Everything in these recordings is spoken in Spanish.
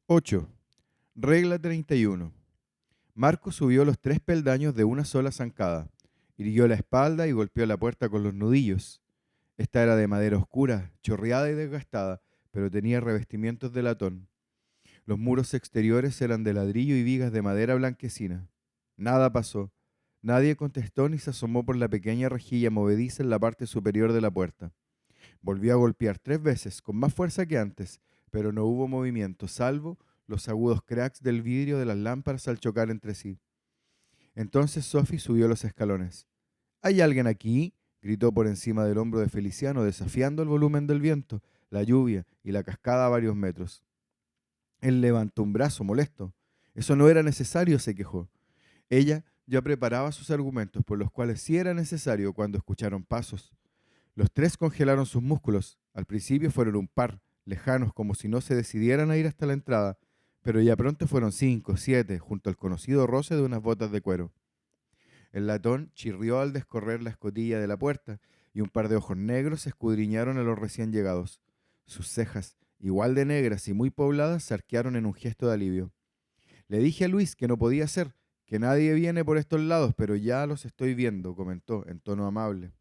8. Regla 31. Marco subió los 3 peldaños de una sola zancada, irguió la espalda y golpeó la puerta con los nudillos. Esta era de madera oscura, chorreada y desgastada, pero tenía revestimientos de latón. Los muros exteriores eran de ladrillo y vigas de madera blanquecina. Nada pasó. Nadie contestó ni se asomó por la pequeña rejilla movediza en la parte superior de la puerta. Volvió a golpear 3 veces, con más fuerza que antes, pero no hubo movimiento, salvo los agudos cracks del vidrio de las lámparas al chocar entre sí. Entonces Sophie subió los escalones. ¿Hay alguien aquí?, gritó por encima del hombro de Feliciano, desafiando el volumen del viento, la lluvia y la cascada a varios metros. Él levantó un brazo molesto. Eso no era necesario, se quejó. Ella ya preparaba sus argumentos, por los cuales sí era necesario cuando escucharon pasos. Los 3 congelaron sus músculos. Al principio fueron un par, lejanos, como si no se decidieran a ir hasta la entrada, pero ya pronto fueron 5, 7, junto al conocido roce de unas botas de cuero. El latón chirrió al descorrer la escotilla de la puerta, y un par de ojos negros escudriñaron a los recién llegados. Sus cejas, igual de negras y muy pobladas, se arquearon en un gesto de alivio. Le dije a Luis que no podía ser, que nadie viene por estos lados, pero ya los estoy viendo, comentó en tono amable.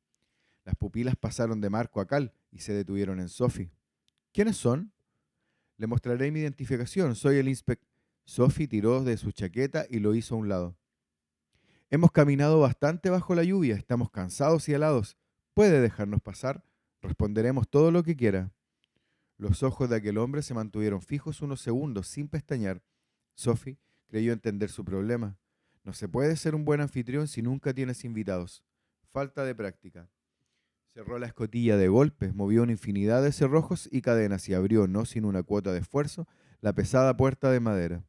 Las pupilas pasaron de Marco a Cal y se detuvieron en Sophie. ¿Quiénes son? Le mostraré mi identificación. Soy el inspector. Sophie tiró de su chaqueta y lo hizo a un lado. Hemos caminado bastante bajo la lluvia, estamos cansados y helados. ¿Puede dejarnos pasar? Responderemos todo lo que quiera. Los ojos de aquel hombre se mantuvieron fijos unos segundos, sin pestañear. Sophie creyó entender su problema. No se puede ser un buen anfitrión si nunca tienes invitados. Falta de práctica. Cerró la escotilla de golpe, movió una infinidad de cerrojos y cadenas y abrió, no sin una cuota de esfuerzo, la pesada puerta de madera.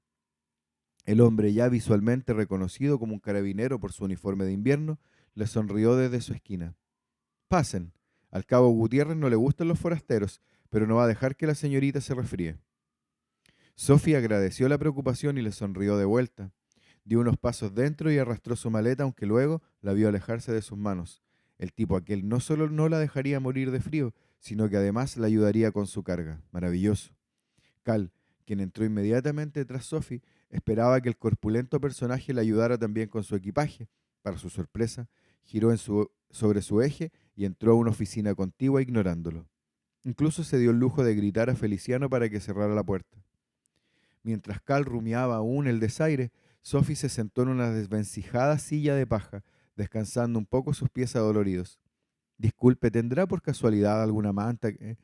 El hombre, ya visualmente reconocido como un carabinero por su uniforme de invierno, le sonrió desde su esquina. Pasen. Al cabo Gutiérrez no le gustan los forasteros, pero no va a dejar que la señorita se resfríe. Sofía agradeció la preocupación y le sonrió de vuelta. Dio unos pasos dentro y arrastró su maleta, aunque luego la vio alejarse de sus manos. El tipo aquel no solo no la dejaría morir de frío, sino que además la ayudaría con su carga. Maravilloso. Cal, quien entró inmediatamente tras Sophie, esperaba que el corpulento personaje le ayudara también con su equipaje. Para su sorpresa, giró sobre su eje y entró a una oficina contigua ignorándolo. Incluso se dio el lujo de gritar a Feliciano para que cerrara la puerta. Mientras Cal rumiaba aún el desaire, Sophie se sentó en una desvencijada silla de paja, descansando un poco sus pies adoloridos. Disculpe, ¿tendrá por casualidad alguna manta que...?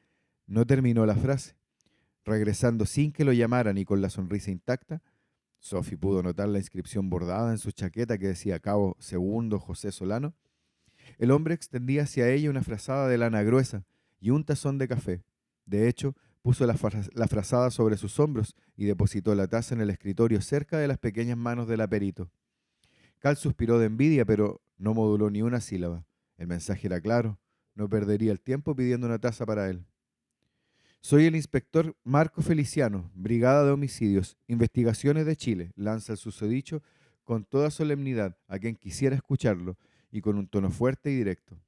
No terminó la frase. Regresando sin que lo llamaran y con la sonrisa intacta, Sophie pudo notar la inscripción bordada en su chaqueta que decía Cabo Segundo José Solano. El hombre extendía hacia ella una frazada de lana gruesa y un tazón de café. De hecho, puso la frazada sobre sus hombros y depositó la taza en el escritorio cerca de las pequeñas manos del aperito. Cal suspiró de envidia, pero no moduló ni una sílaba. El mensaje era claro. No perdería el tiempo pidiendo una taza para él. Soy el inspector Marco Feliciano, Brigada de Homicidios, Investigaciones de Chile, lanza el susodicho con toda solemnidad a quien quisiera escucharlo y con un tono fuerte y directo.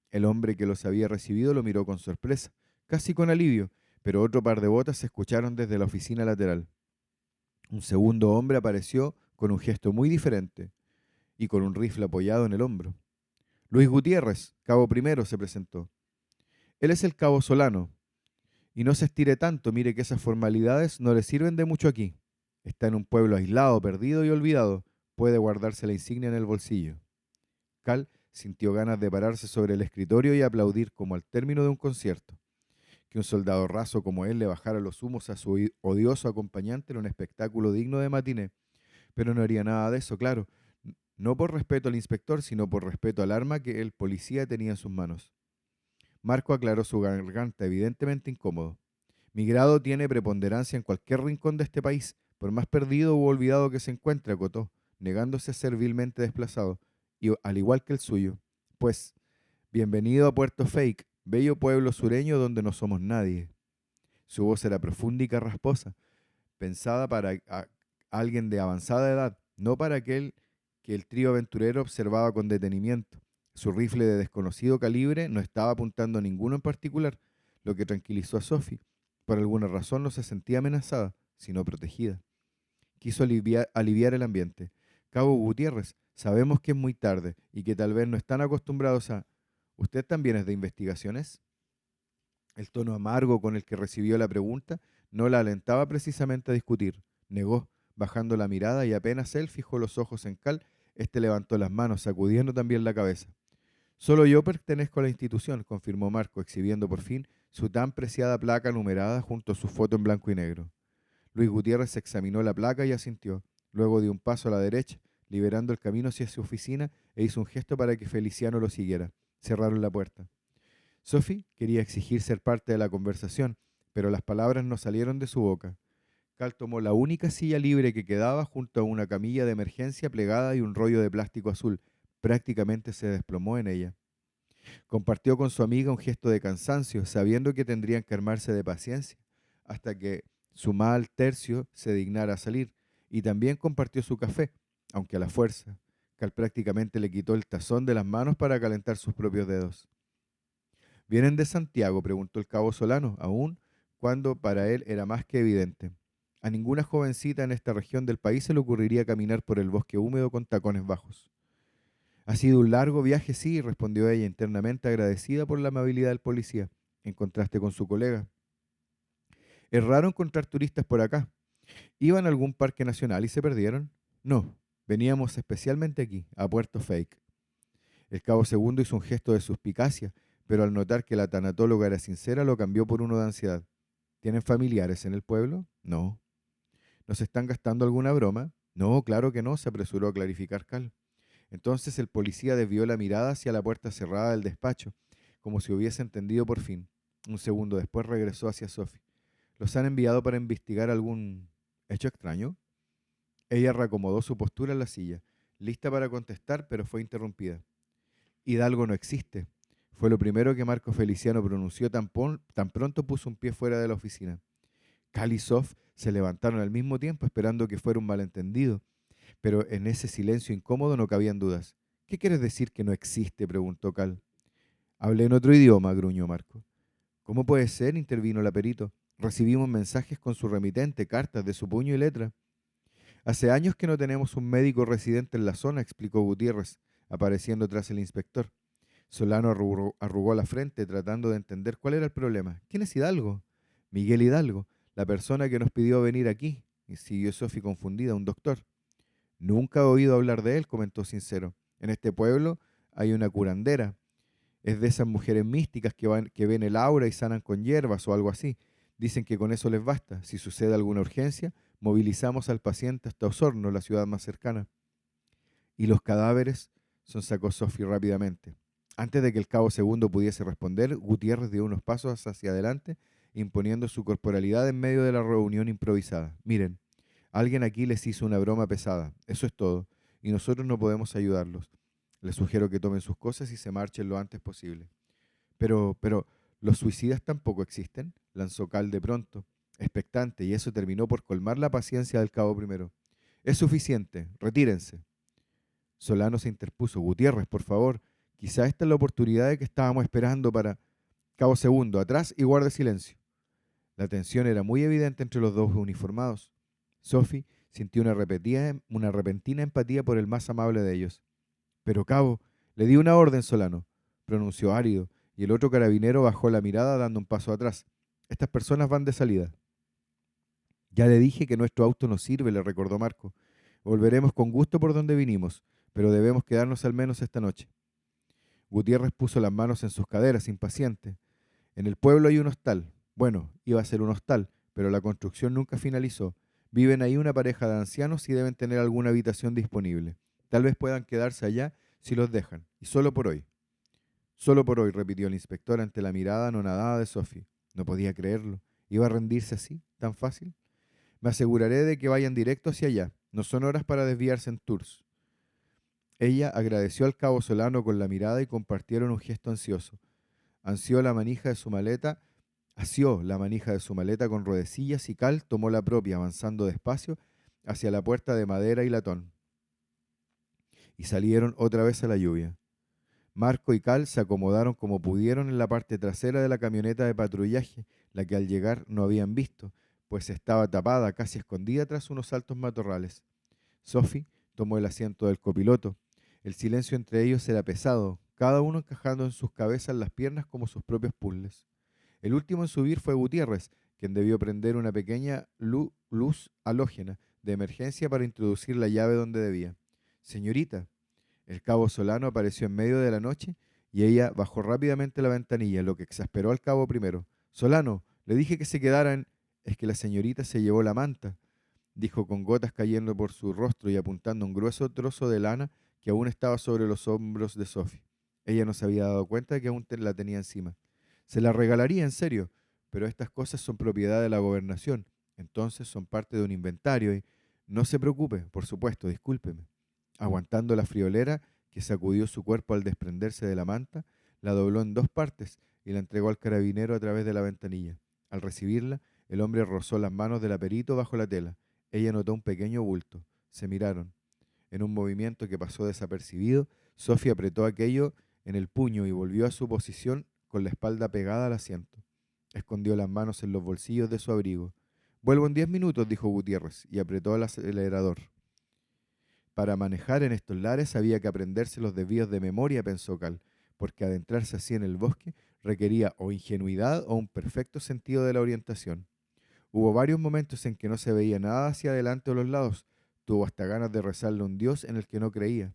El hombre que los había recibido lo miró con sorpresa, casi con alivio, pero otro par de botas se escucharon desde la oficina lateral. Un segundo hombre apareció con un gesto muy diferente y con un rifle apoyado en el hombro. Luis Gutiérrez, cabo primero, se presentó. Él es el cabo Solano. Y no se estire tanto, mire que esas formalidades no le sirven de mucho aquí. Está en un pueblo aislado, perdido y olvidado. Puede guardarse la insignia en el bolsillo. Cal sintió ganas de pararse sobre el escritorio y aplaudir como al término de un concierto. Que un soldado raso como él le bajara los humos a su odioso acompañante era un espectáculo digno de matiné. Pero no haría nada de eso, claro. No por respeto al inspector, sino por respeto al arma que el policía tenía en sus manos. Marco aclaró su garganta, evidentemente incómodo. Mi grado tiene preponderancia en cualquier rincón de este país, por más perdido u olvidado que se encuentre, acotó, negándose a ser vilmente desplazado, y al igual que el suyo. Pues, bienvenido a Puerto Fake, bello pueblo sureño donde no somos nadie. Su voz era profunda y carrasposa, pensada para alguien de avanzada edad, no para aquel que el trío aventurero observaba con detenimiento. Su rifle de desconocido calibre no estaba apuntando a ninguno en particular, lo que tranquilizó a Sophie. Por alguna razón no se sentía amenazada, sino protegida. Quiso aliviar el ambiente. Cabo Gutiérrez, sabemos que es muy tarde y que tal vez no están acostumbrados a... ¿Usted también es de investigaciones? El tono amargo con el que recibió la pregunta no la alentaba precisamente a discutir. Negó, bajando la mirada, y apenas él fijó los ojos en Cal, este levantó las manos, sacudiendo también la cabeza. Solo yo pertenezco a la institución, confirmó Marco, exhibiendo por fin su tan preciada placa numerada junto a su foto en blanco y negro. Luis Gutiérrez examinó la placa y asintió. Luego dio un paso a la derecha, liberando el camino hacia su oficina, e hizo un gesto para que Feliciano lo siguiera. Cerraron la puerta. Sophie quería exigir ser parte de la conversación, pero las palabras no salieron de su boca. Cal tomó la única silla libre que quedaba junto a una camilla de emergencia plegada y un rollo de plástico azul. Prácticamente se desplomó en ella. Compartió con su amiga un gesto de cansancio, sabiendo que tendrían que armarse de paciencia, hasta que su mal tercio se dignara a salir, y también compartió su café, aunque a la fuerza. Cal prácticamente le quitó el tazón de las manos para calentar sus propios dedos. ¿Vienen de Santiago?, preguntó el cabo Solano, aún cuando para él era más que evidente. A ninguna jovencita en esta región del país se le ocurriría caminar por el bosque húmedo con tacones bajos. Ha sido un largo viaje, sí, respondió ella internamente agradecida por la amabilidad del policía, en contraste con su colega. Es raro encontrar turistas por acá. ¿Iban a algún parque nacional y se perdieron? No, veníamos especialmente aquí, a Puerto Fake. El cabo segundo hizo un gesto de suspicacia, pero al notar que la tanatóloga era sincera lo cambió por uno de ansiedad. ¿Tienen familiares en el pueblo? No. ¿Nos están gastando alguna broma? No, claro que no, se apresuró a clarificar Cal. Entonces el policía desvió la mirada hacia la puerta cerrada del despacho, como si hubiese entendido por fin. Un segundo después regresó hacia Sophie. ¿Los han enviado para investigar algún hecho extraño? Ella reacomodó su postura en la silla, lista para contestar, pero fue interrumpida. Hidalgo no existe. Fue lo primero que Marco Feliciano pronunció tan pronto puso un pie fuera de la oficina. Cal y Sof se levantaron al mismo tiempo esperando que fuera un malentendido, pero en ese silencio incómodo no cabían dudas. ¿Qué quieres decir que no existe?, preguntó Cal. Hablé en otro idioma, gruñó Marco. ¿Cómo puede ser?, intervino la perito. Recibimos mensajes con su remitente, cartas de su puño y letra. Hace años que no tenemos un médico residente en la zona, explicó Gutiérrez, apareciendo tras el inspector. Solano arrugó la frente, tratando de entender cuál era el problema. ¿Quién es Hidalgo? Miguel Hidalgo, la persona que nos pidió venir aquí, y siguió Sofi confundida, un doctor. Nunca he oído hablar de él, comentó sincero. En este pueblo hay una curandera. Es de esas mujeres místicas que ven el aura y sanan con hierbas o algo así. Dicen que con eso les basta. Si sucede alguna urgencia, movilizamos al paciente hasta Osorno, la ciudad más cercana. ¿Y los cadáveres?, sonsacó Sophie rápidamente. Antes de que el cabo segundo pudiese responder, Gutiérrez dio unos pasos hacia adelante, imponiendo su corporalidad en medio de la reunión improvisada. Miren, alguien aquí les hizo una broma pesada, eso es todo, y nosotros no podemos ayudarlos. Les sugiero que tomen sus cosas y se marchen lo antes posible. Pero, ¿los suicidas tampoco existen?, lanzó Cal de pronto, expectante, y eso terminó por colmar la paciencia del cabo primero. Es suficiente, retírense. Solano se interpuso. Gutiérrez, por favor, quizá esta es la oportunidad de que estábamos esperando para... Cabo segundo, atrás y guarde silencio. La tensión era muy evidente entre los dos uniformados. Sophie sintió una repentina empatía por el más amable de ellos. Pero, cabo, le di una orden, Solano, pronunció árido, y el otro carabinero bajó la mirada dando un paso atrás. Estas personas van de salida. Ya le dije que nuestro auto no sirve, le recordó Marco. Volveremos con gusto por donde vinimos, pero debemos quedarnos al menos esta noche. Gutiérrez puso las manos en sus caderas, impaciente. En el pueblo hay un hostal. Bueno, iba a ser un hostal, pero la construcción nunca finalizó. Viven ahí una pareja de ancianos y deben tener alguna habitación disponible. Tal vez puedan quedarse allá si los dejan, y solo por hoy. Solo por hoy, repitió el inspector ante la mirada anonadada de Sophie. No podía creerlo. ¿Iba a rendirse así, tan fácil? Me aseguraré de que vayan directo hacia allá. No son horas para desviarse en tours. Ella agradeció al cabo Solano con la mirada y compartieron un gesto ansioso. Asió la manija de su maleta con ruedecillas y Cal tomó la propia, avanzando despacio hacia la puerta de madera y latón. Y salieron otra vez a la lluvia. Marco y Cal se acomodaron como pudieron en la parte trasera de la camioneta de patrullaje, la que al llegar no habían visto, pues estaba tapada, casi escondida tras unos altos matorrales. Sophie tomó el asiento del copiloto. El silencio entre ellos era pesado, cada uno encajando en sus cabezas las piernas como sus propios puzzles. El último en subir fue Gutiérrez, quien debió prender una pequeña luz halógena de emergencia para introducir la llave donde debía. Señorita, el cabo Solano apareció en medio de la noche y ella bajó rápidamente la ventanilla, lo que exasperó al cabo primero. Solano, le dije que se quedaran. Es que la señorita se llevó la manta, dijo con gotas cayendo por su rostro y apuntando un grueso trozo de lana que aún estaba sobre los hombros de Sophie. Ella no se había dado cuenta de que aún la tenía encima. Se la regalaría, en serio, pero estas cosas son propiedad de la gobernación, entonces son parte de un inventario y... No se preocupe, por supuesto, discúlpeme. Aguantando la friolera que sacudió su cuerpo al desprenderse de la manta, la dobló en dos partes y la entregó al carabinero a través de la ventanilla. Al recibirla, el hombre rozó las manos del aperito bajo la tela. Ella notó un pequeño bulto. Se miraron. En un movimiento que pasó desapercibido, Sofía apretó aquello en el puño y volvió a su posición con la espalda pegada al asiento. Escondió las manos en los bolsillos de su abrigo. Vuelvo en 10 minutos, dijo Gutiérrez, y apretó el acelerador. Para manejar en estos lares había que aprenderse los desvíos de memoria, pensó Cal, porque adentrarse así en el bosque requería o ingenuidad o un perfecto sentido de la orientación. Hubo varios momentos en que no se veía nada hacia adelante o los lados. Tuvo hasta ganas de rezarle a un Dios en el que no creía.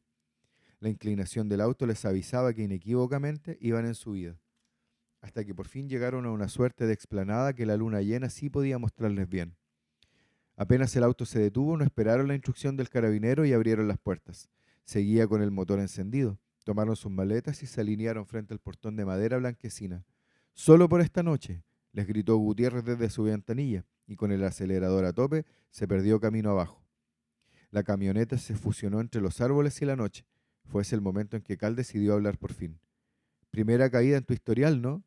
La inclinación del auto les avisaba que inequívocamente iban en subida, hasta que por fin llegaron a una suerte de explanada que la luna llena sí podía mostrarles bien. Apenas el auto se detuvo, no esperaron la instrucción del carabinero y abrieron las puertas. Seguía con el motor encendido. Tomaron sus maletas y se alinearon frente al portón de madera blanquecina. «Solo por esta noche», les gritó Gutiérrez desde su ventanilla, y con el acelerador a tope se perdió camino abajo. La camioneta se fusionó entre los árboles y la noche. Fue ese el momento en que Cal decidió hablar por fin. «Primera caída en tu historial, ¿no?»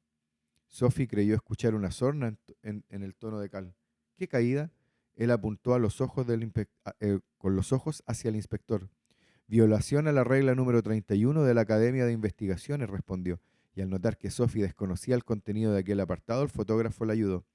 Sophie creyó escuchar una sorna en el tono de Cal. «¿Qué caída?» Él apuntó a los ojos con los ojos hacia el inspector. «Violación a la regla número 31 de la Academia de Investigaciones», respondió, y al notar que Sophie desconocía el contenido de aquel apartado, el fotógrafo la ayudó.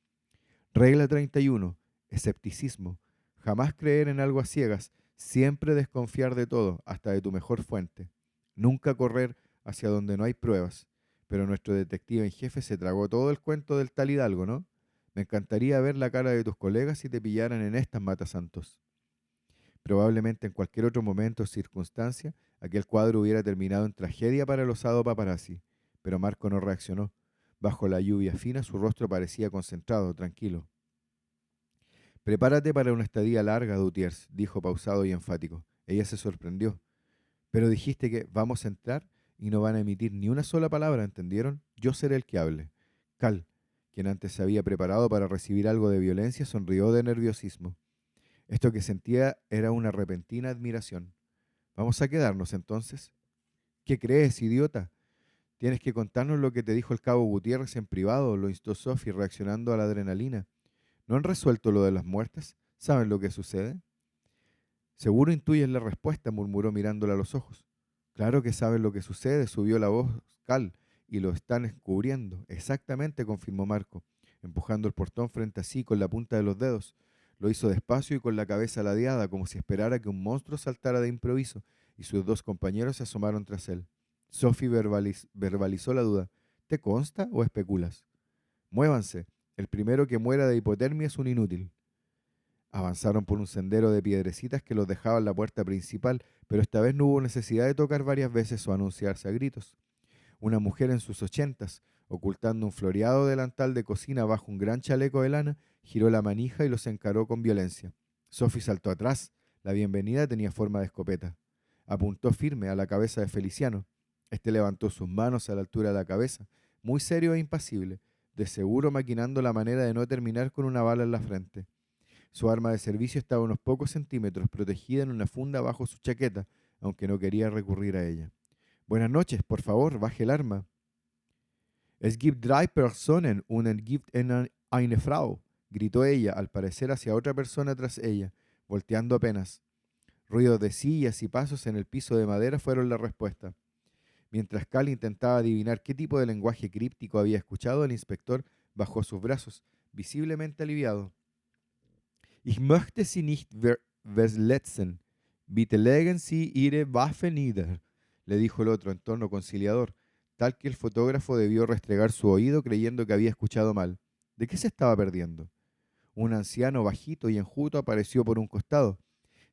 Regla 31. Escepticismo. Jamás creer en algo a ciegas, siempre desconfiar de todo, hasta de tu mejor fuente. Nunca correr hacia donde no hay pruebas. Pero nuestro detective en jefe se tragó todo el cuento del tal Hidalgo, ¿no? Me encantaría ver la cara de tus colegas si te pillaran en estas matasantos. Probablemente en cualquier otro momento o circunstancia, aquel cuadro hubiera terminado en tragedia para el osado paparazzi, pero Marco no reaccionó. Bajo la lluvia fina su rostro parecía concentrado, tranquilo. «Prepárate para una estadía larga, Dutiers», dijo pausado y enfático. Ella se sorprendió. «Pero dijiste que vamos a entrar y no van a emitir ni una sola palabra, ¿entendieron? Yo seré el que hable». Cal, quien antes se había preparado para recibir algo de violencia, sonrió de nerviosismo. Esto que sentía era una repentina admiración. «¿Vamos a quedarnos entonces?» «¿Qué crees, idiota? Tienes que contarnos lo que te dijo el cabo Gutiérrez en privado», lo instó Sophie, reaccionando a la adrenalina. «¿No han resuelto lo de las muertes? ¿Saben lo que sucede?» «Seguro intuyes la respuesta», murmuró mirándola a los ojos. «Claro que saben lo que sucede», subió la voz Cal, «y lo están descubriendo». «Exactamente», confirmó Marco, empujando el portón frente a sí con la punta de los dedos. Lo hizo despacio y con la cabeza ladeada, como si esperara que un monstruo saltara de improviso, y sus dos compañeros se asomaron tras él. Sophie verbalizó la duda. «¿Te consta o especulas?» «Muévanse. El primero que muera de hipotermia es un inútil». Avanzaron por un sendero de piedrecitas que los dejaba en la puerta principal, pero esta vez no hubo necesidad de tocar varias veces o anunciarse a gritos. Una mujer en sus 80s, ocultando un floreado delantal de cocina bajo un gran chaleco de lana, giró la manija y los encaró con violencia. Sophie saltó atrás. La bienvenida tenía forma de escopeta. Apuntó firme a la cabeza de Feliciano. Este levantó sus manos a la altura de la cabeza, muy serio e impasible, de seguro maquinando la manera de no terminar con una bala en la frente. Su arma de servicio estaba a unos pocos centímetros, protegida en una funda bajo su chaqueta, aunque no quería recurrir a ella. «Buenas noches, por favor, baje el arma». «Es gibt drei Personen und es gibt eine Frau», gritó ella, al parecer hacia otra persona tras ella, volteando apenas. Ruidos de sillas y pasos en el piso de madera fueron la respuesta. Mientras Cal intentaba adivinar qué tipo de lenguaje críptico había escuchado, el inspector bajó sus brazos, visiblemente aliviado. Ich möchte Sie nicht verletzen. Bitte legen Sie Ihre Waffe nieder, le dijo el otro en tono conciliador, tal que el fotógrafo debió restregar su oído creyendo que había escuchado mal. ¿De qué se estaba perdiendo? Un anciano bajito y enjuto apareció por un costado.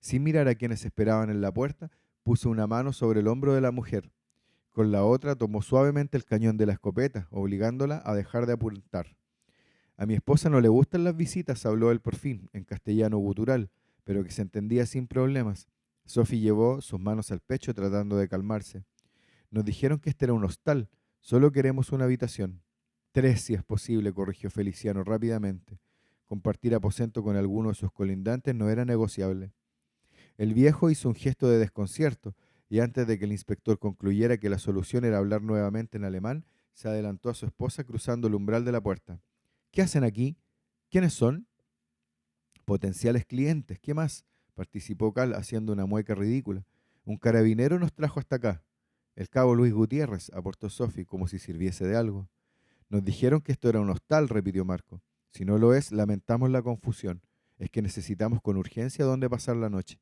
Sin mirar a quienes esperaban en la puerta, puso una mano sobre el hombro de la mujer. Con la otra tomó suavemente el cañón de la escopeta, obligándola a dejar de apuntar. A mi esposa no le gustan las visitas, habló él por fin, en castellano gutural, pero que se entendía sin problemas. Sophie llevó sus manos al pecho tratando de calmarse. Nos dijeron que este era un hostal, solo queremos una habitación. 3, si es posible, corrigió Feliciano rápidamente. Compartir aposento con alguno de sus colindantes no era negociable. El viejo hizo un gesto de desconcierto, y antes de que el inspector concluyera que la solución era hablar nuevamente en alemán, se adelantó a su esposa cruzando el umbral de la puerta. ¿Qué hacen aquí? ¿Quiénes son? Potenciales clientes. ¿Qué más? Participó Cal haciendo una mueca ridícula. Un carabinero nos trajo hasta acá. El cabo Luis Gutiérrez, aportó Sophie, como si sirviese de algo. Nos dijeron que esto era un hostal, repitió Marco. Si no lo es, lamentamos la confusión. Es que necesitamos con urgencia dónde pasar la noche.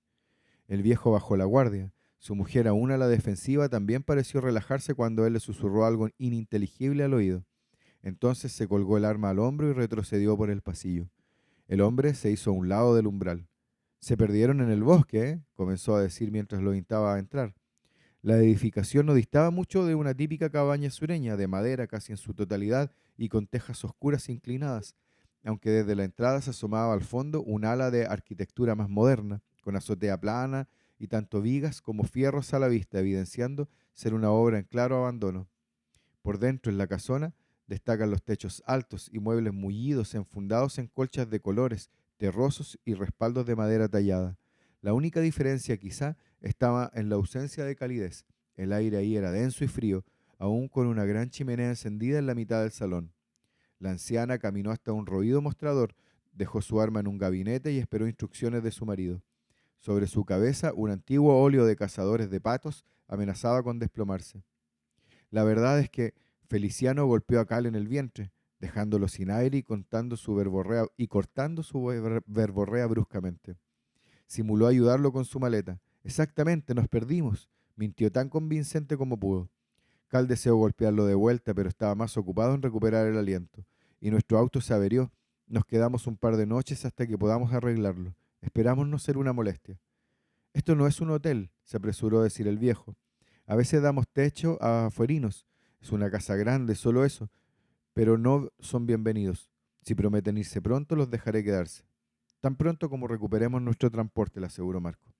El viejo bajó la guardia. Su mujer, aún a la defensiva, también pareció relajarse cuando él le susurró algo ininteligible al oído. Entonces se colgó el arma al hombro y retrocedió por el pasillo. El hombre se hizo a un lado del umbral. Se perdieron en el bosque, ¿eh? Comenzó a decir mientras lo instaba a entrar. La edificación no distaba mucho de una típica cabaña sureña, de madera casi en su totalidad y con tejas oscuras e inclinadas, aunque desde la entrada se asomaba al fondo un ala de arquitectura más moderna, con azotea plana y tanto vigas como fierros a la vista, evidenciando ser una obra en claro abandono. Por dentro, en la casona, destacan los techos altos y muebles mullidos enfundados en colchas de colores, terrosos y respaldos de madera tallada. La única diferencia quizá estaba en la ausencia de calidez. El aire ahí era denso y frío, aún con una gran chimenea encendida en la mitad del salón. La anciana caminó hasta un roído mostrador, dejó su arma en un gabinete y esperó instrucciones de su marido. Sobre su cabeza, un antiguo óleo de cazadores de patos amenazaba con desplomarse. La verdad es que Feliciano golpeó a Cal en el vientre, dejándolo sin aire y cortando su verborrea bruscamente. Simuló ayudarlo con su maleta. Exactamente, nos perdimos. Mintió tan convincente como pudo. Cal deseó golpearlo de vuelta, pero estaba más ocupado en recuperar el aliento. Y nuestro auto se averió. Nos quedamos un par de noches hasta que podamos arreglarlo. Esperamos no ser una molestia. Esto no es un hotel, se apresuró a decir el viejo. A veces damos techo a afuerinos. Es una casa grande, solo eso. Pero no son bienvenidos. Si prometen irse pronto, los dejaré quedarse. Tan pronto como recuperemos nuestro transporte, le aseguró Marco.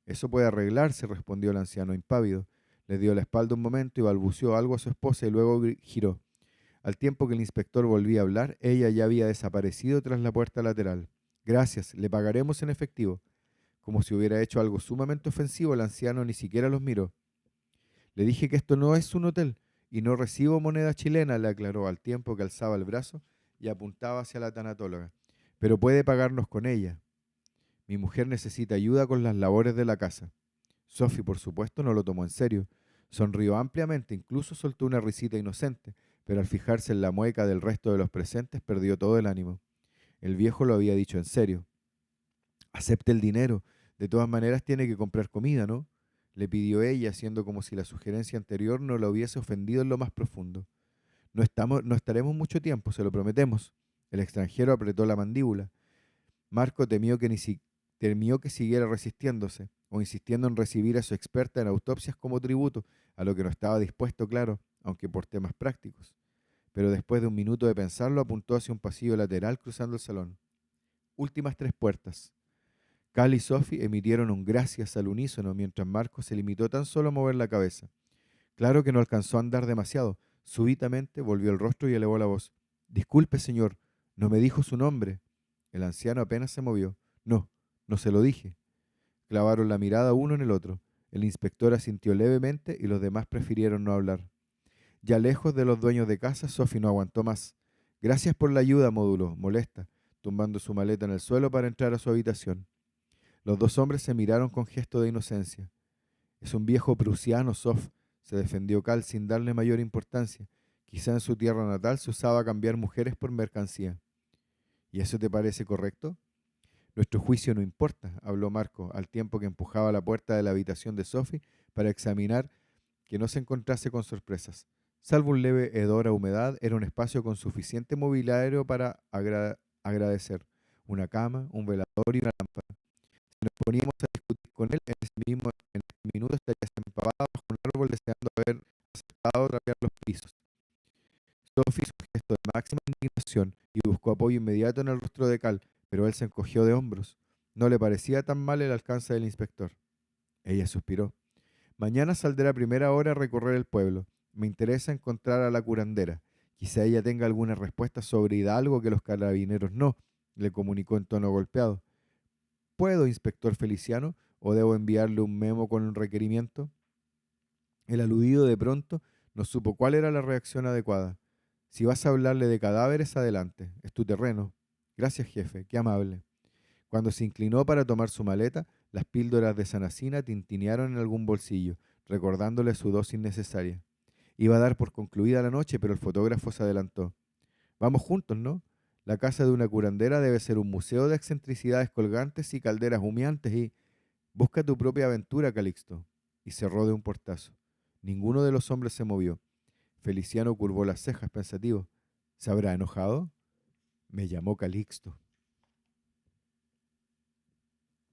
Eso puede arreglarse, respondió el anciano impávido. Le dio la espalda un momento y balbuceó algo a su esposa y luego giró. Al tiempo que el inspector volvía a hablar, ella ya había desaparecido tras la puerta lateral. Gracias, le pagaremos en efectivo. Como si hubiera hecho algo sumamente ofensivo, el anciano ni siquiera los miró. Le dije que esto no es un hotel y no recibo moneda chilena, le aclaró al tiempo que alzaba el brazo y apuntaba hacia la tanatóloga. Pero puede pagarnos con ella. Mi mujer necesita ayuda con las labores de la casa. Sophie, por supuesto, no lo tomó en serio. Sonrió ampliamente, incluso soltó una risita inocente, pero al fijarse en la mueca del resto de los presentes perdió todo el ánimo. El viejo lo había dicho en serio. Acepte el dinero. De todas maneras tiene que comprar comida, ¿no? Le pidió ella, haciendo como si la sugerencia anterior no la hubiese ofendido en lo más profundo. No estaremos mucho tiempo, se lo prometemos. El extranjero apretó la mandíbula. Marco temió que siguiera resistiéndose, o insistiendo en recibir a su experta en autopsias como tributo, a lo que no estaba dispuesto, claro, aunque por temas prácticos. Pero después de un minuto de pensarlo, apuntó hacia un pasillo lateral cruzando el salón. Últimas 3 puertas. Cal y Sophie emitieron un gracias al unísono mientras Marco se limitó tan solo a mover la cabeza. Claro que no alcanzó a andar demasiado. Súbitamente volvió el rostro y elevó la voz. Disculpe, señor, no me dijo su nombre. El anciano apenas se movió. No, no se lo dije. Clavaron la mirada uno en el otro. El inspector asintió levemente y los demás prefirieron no hablar. Ya lejos de los dueños de casa, Sophie no aguantó más. Gracias por la ayuda, módulo, molesta, tumbando su maleta en el suelo para entrar a su habitación. Los dos hombres se miraron con gesto de inocencia. Es un viejo prusiano, Sof, se defendió Cal sin darle mayor importancia. Quizá en su tierra natal se usaba cambiar mujeres por mercancía. ¿Y eso te parece correcto? Nuestro juicio no importa, habló Marco, al tiempo que empujaba la puerta de la habitación de Sophie para examinar que no se encontrase con sorpresas. Salvo un leve hedor a humedad, era un espacio con suficiente mobiliario para agradecer. Una cama, un velador y una lámpara. Si nos poníamos a discutir con él, en ese minuto estarías empapada bajo un árbol deseando haber aceptado trapear los pisos. Sophie hizo un gesto de máxima indignación y buscó apoyo inmediato en el rostro de Cal, pero él se encogió de hombros. No le parecía tan mal el alcance del inspector. Ella suspiró. Mañana saldré a primera hora a recorrer el pueblo. Me interesa encontrar a la curandera. Quizá ella tenga alguna respuesta sobre Hidalgo que los carabineros no, le comunicó en tono golpeado. ¿Puedo, inspector Feliciano, o debo enviarle un memo con un requerimiento? El aludido de pronto no supo cuál era la reacción adecuada. Si vas a hablarle de cadáveres, adelante. Es tu terreno. Gracias, jefe. Qué amable. Cuando se inclinó para tomar su maleta, las píldoras de sanacina tintinearon en algún bolsillo, recordándole su dosis necesaria. Iba a dar por concluida la noche, pero el fotógrafo se adelantó. Vamos juntos, ¿no? La casa de una curandera debe ser un museo de excentricidades colgantes y calderas humeantes y... Busca tu propia aventura, Calixto. Y cerró de un portazo. Ninguno de los hombres se movió. Feliciano curvó las cejas pensativo. ¿Se habrá enojado? Me llamó Calixto.